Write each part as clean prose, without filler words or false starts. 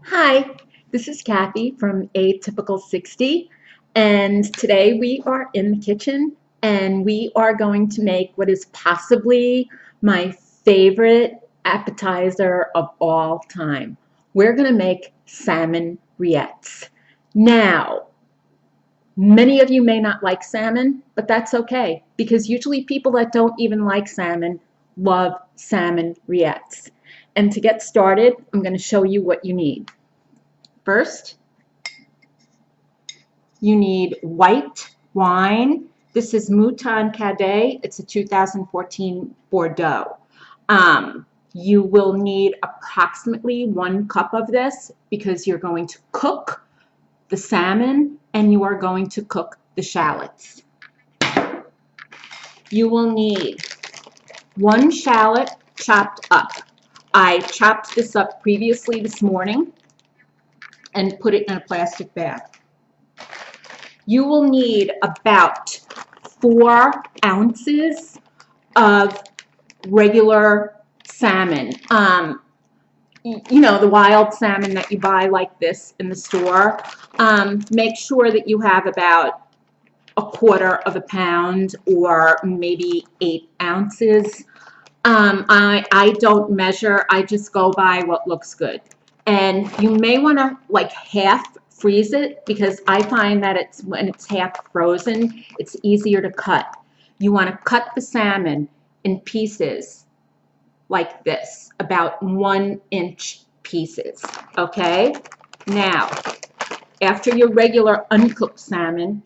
Hi, this is Kathy from Atypical 60, and today we are in the kitchen and we are going to make what is possibly my favorite appetizer of all time. We're going to make salmon rillettes. Now, many of you may not like salmon, but that's okay because usually people that don't even like salmon love salmon rillettes. And to get started, I'm going to show you what you need. First, you need white wine. This is Mouton Cadet. It's a 2014 Bordeaux. You will need approximately 1 cup of this because you're going to cook the salmon and you are going to cook the shallots. You will need 1 shallot chopped up. I chopped this up previously this morning and put it in a plastic bag. You will need about 4 ounces of regular salmon. You know, the wild salmon that you buy like this in the store. Make sure that you have about 1/4 pound or maybe 8 ounces. I don't measure, I just go by what looks good. And you may want to like half freeze it because I find that when it's half frozen, it's easier to cut. You want to cut the salmon in pieces like this, about 1-inch pieces, okay? Now, after your regular uncooked salmon,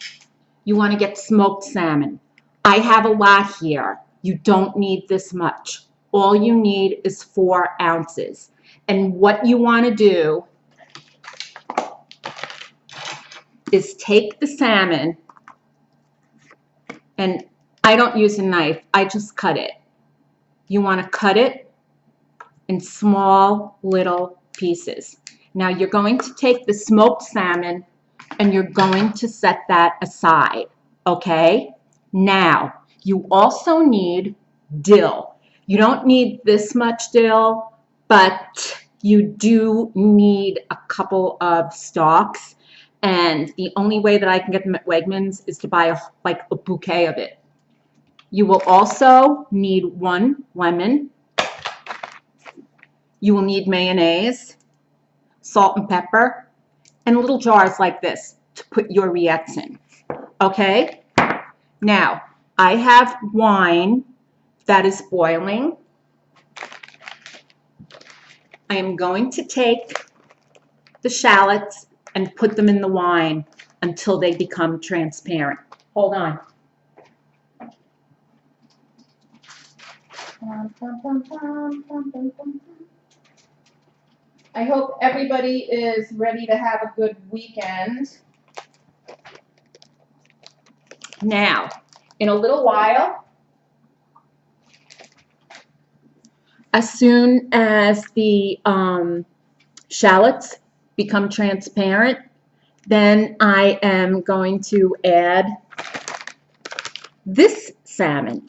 you want to get smoked salmon. I have a lot here. You don't need this much. All you need is 4 ounces. And what you want to do is take the salmon, and I don't use a knife, I just cut it. You want to cut it in small little pieces. Now you're going to take the smoked salmon and you're going to set that aside, okay? Now, you also need dill. You don't need this much dill, but you do need a couple of stalks. And the only way that I can get them at Wegmans is to buy like a bouquet of it. You will also need 1 lemon. You will need mayonnaise, salt and pepper, and little jars like this to put your rillettes in. Okay? Now, I have wine that is boiling. I am going to take the shallots and put them in the wine until they become transparent. Hold on. I hope everybody is ready to have a good weekend. Now, in a little while, as soon as the shallots become transparent, then I am going to add this salmon.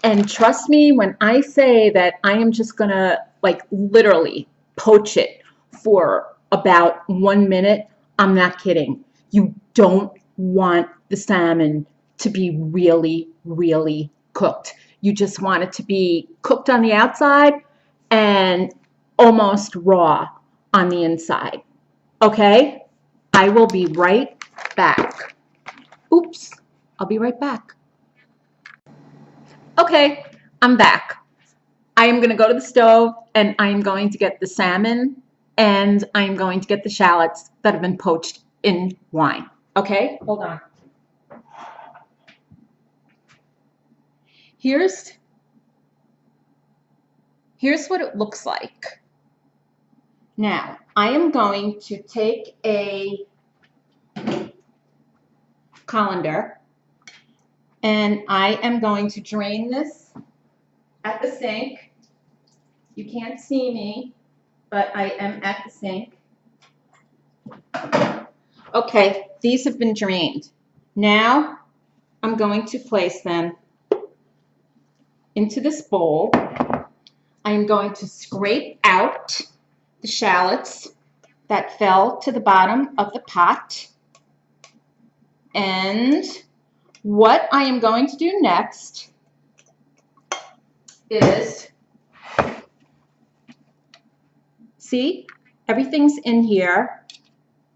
And trust me when I say that I am just gonna like literally poach it for about 1 minute, I'm not kidding. You don't want the salmon to be really, really cooked. You just want it to be cooked on the outside and almost raw on the inside. Okay? I will be right back. Oops, I'll be right back. Okay, I'm back. I am going to go to the stove and I am going to get the salmon and I'm going to get the shallots that have been poached in wine. Okay, hold on. Here's what it looks like. Now, I am going to take a colander and I am going to drain this at the sink. You can't see me, but I am at the sink. Okay, these have been drained. Now, I'm going to place them into this bowl. I am going to scrape out the shallots that fell to the bottom of the pot. And what I am going to do next is, see, everything's in here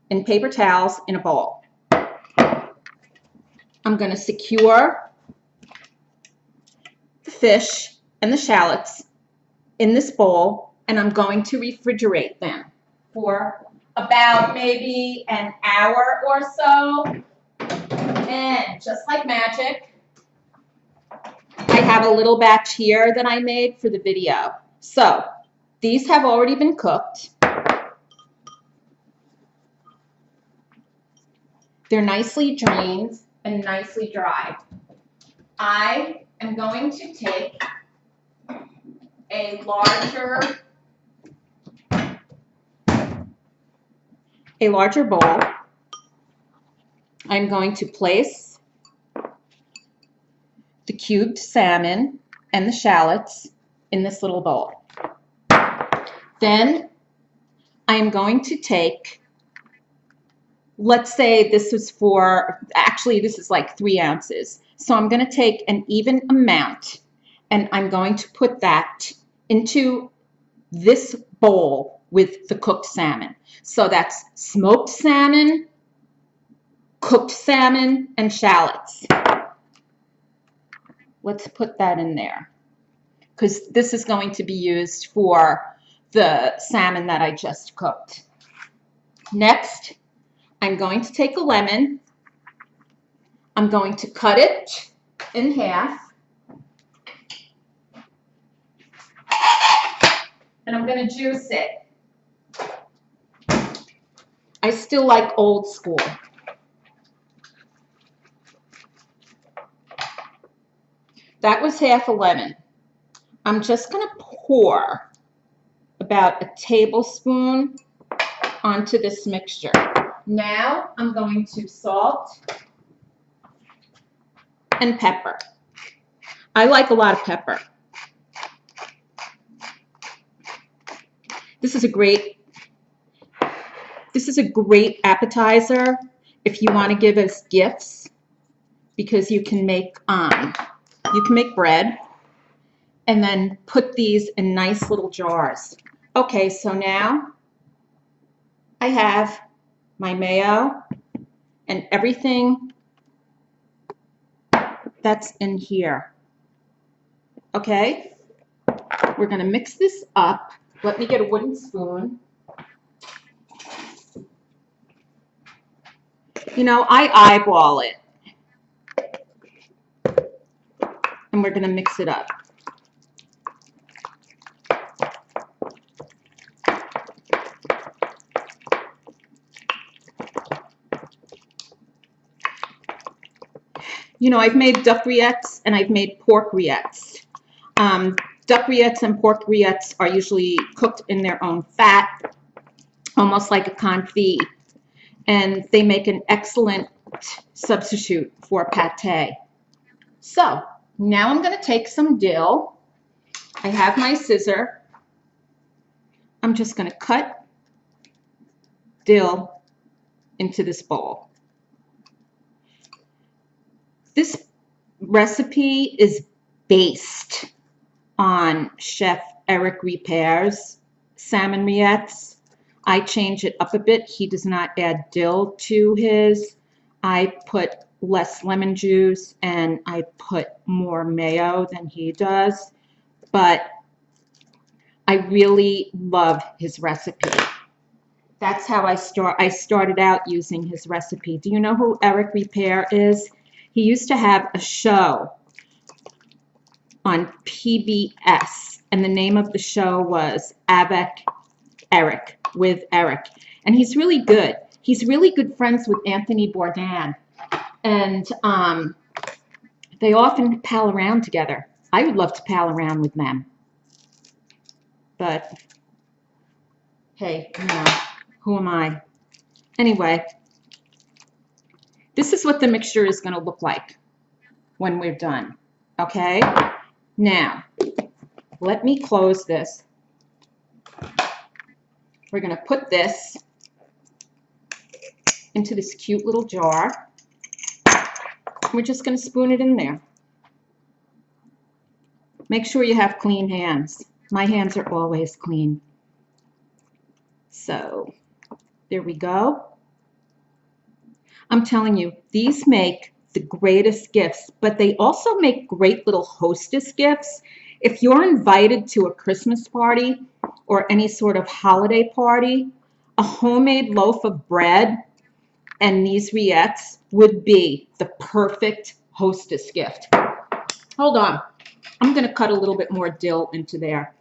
in paper towels in a bowl. I'm going to secure the fish and the shallots in this bowl, and I'm going to refrigerate them for about maybe an hour or so. And just like magic, I have a little batch here that I made for the video. So these have already been cooked. They're nicely drained and nicely dried. I am going to take a larger bowl. I'm going to place the cubed salmon and the shallots in this little bowl. Then I am going to take, let's say this is for, actually this is like 3 ounces. So I'm going to take an even amount and I'm going to put that into this bowl with the cooked salmon. So that's smoked salmon, cooked salmon, and shallots. Let's put that in there because this is going to be used for the salmon that I just cooked. Next, I'm going to take a lemon. I'm going to cut it in half. And I'm going to juice it. I still like old school. That was half a lemon. I'm just going to pour about a tablespoon onto this mixture. Now I'm going to salt and pepper. I like a lot of pepper. This is a great appetizer if you want to give as gifts, because you can make bread and then put these in nice little jars. Okay, so now I have my mayo and everything that's in here. Okay, we're going to mix this up. Let me get a wooden spoon. You know, I eyeball it. And we're going to mix it up. You know, I've made duck rillettes and I've made pork rillettes. Duck rillettes and pork rillettes are usually cooked in their own fat, almost like a confit, and they make an excellent substitute for pate. So now I'm going to take some dill. I have my scissor. I'm just going to cut dill into this bowl. This recipe is based on Chef Eric Ripert's salmon rillettes. I change it up a bit. He does not add dill to his. I put less lemon juice and I put more mayo than he does. But I really love his recipe. That's how I started out using his recipe. Do you know who Eric Ripert is? He used to have a show on PBS, and the name of the show was Avec Eric, with Eric. And he's really good. He's really good friends with Anthony Bourdain. And they often pal around together. I would love to pal around with them. But, hey, you know, who am I? Anyway, this is what the mixture is going to look like when we're done. Okay? Now, let me close this. We're going to put this into this cute little jar. We're just going to spoon it in there. Make sure you have clean hands. My hands are always clean. So there we go. I'm telling you, these make the greatest gifts, but they also make great little hostess gifts. If you're invited to a Christmas party or any sort of holiday party, a homemade loaf of bread and these rillettes would be the perfect hostess gift. Hold on. I'm going to cut a little bit more dill into there.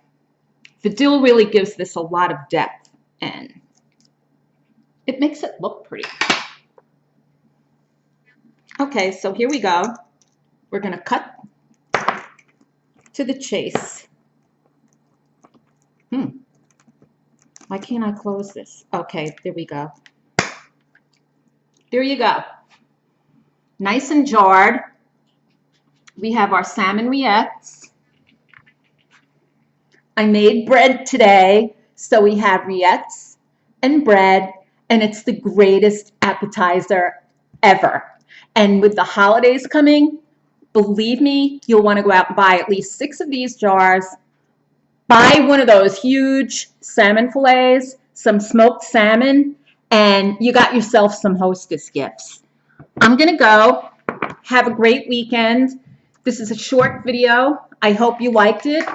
The dill really gives this a lot of depth and it makes it look pretty. Okay, so here we go. We're going to cut to the chase. Why can't I close this? Okay, there we go. There you go. Nice and jarred. We have our salmon rillettes. I made bread today, so we have rillettes and bread, and it's the greatest appetizer ever. And with the holidays coming, believe me, you'll want to go out and buy at least 6 of these jars. Buy one of those huge salmon fillets, some smoked salmon, and you got yourself some hostess gifts. I'm going to go. Have a great weekend. This is a short video. I hope you liked it.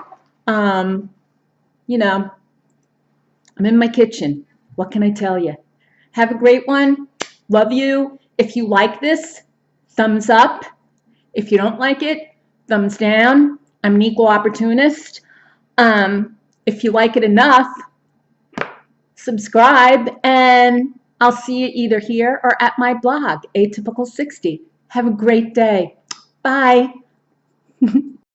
You know, I'm in my kitchen. What can I tell you? Have a great one. Love you. If you like this, thumbs up. If you don't like it, thumbs down. I'm an equal opportunist. If you like it enough, subscribe, and I'll see you either here or at my blog, Atypical 60. Have a great day. Bye.